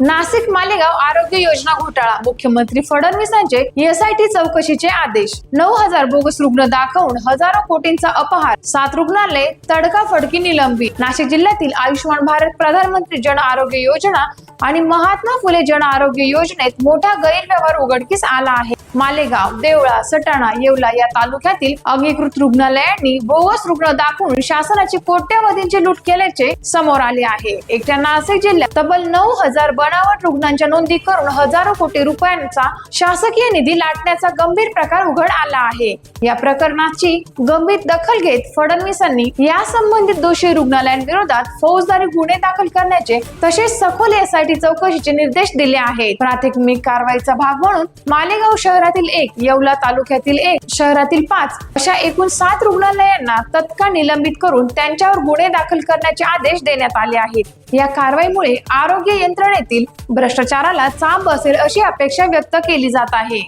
नाशिक मालेगाव आरोग्य योजना घोटाळा, मुख्यमंत्री फडणवीसांचे एसआयटी चौकशीचे आदेश. 9,000 बोगस रुग्ण दाखवून हजारो कोटींचा अपहार, 7 रुग्णालय तडकाफडकी निलंबित. नाशिक जिल्ह्यातील आयुष्यमान भारत, प्रधानमंत्री जन आरोग्य योजना आणि महात्मा फुले जन आरोग्य योजनेत मोठा गैरव्यवहार उघडकीस आला आहे. मालेगाव, देवळा, सटाणा, येवला या तालुक्यातील अंगीकृत रुग्णालयांनी बोगस रुग्ण दाखवून शासनाची कोट्यवधींची लूट केल्याचे समोर आले आहे. एकट्या नाशिक जिल्ह्यात तब्बल 9,000 बनावट रुग्णांच्या नोंदी करून हजारो कोटी रुपयांचा शासकीय निधी लाटण्याचा गंभीर प्रकार उघड आला आहे. या प्रकरणाची गंभीर दखल घेत फडणवीसांनी या संबंधित दोषी रुग्णालयांविरोधात फौजदारी गुन्हे दाखल करण्याचे तसेच सखोल एसआयटी चौकशीचे निर्देश दिले आहेत. प्राथमिक कारवाईचा भाग म्हणून मालेगाव शहरातील 1, येवला तालुक्यातील 1, शहरातील 5 अशा एकूण 7 रुग्णालयांना तत्काळ निलंबित करून त्यांच्यावर गुन्हे दाखल करण्याचे आदेश देण्यात आले आहेत. या कारवाईमुळे आरोग्य यंत्रणेतील भ्रष्टाचाराला चाप बसेल अशी अपेक्षा व्यक्त केली जात आहे.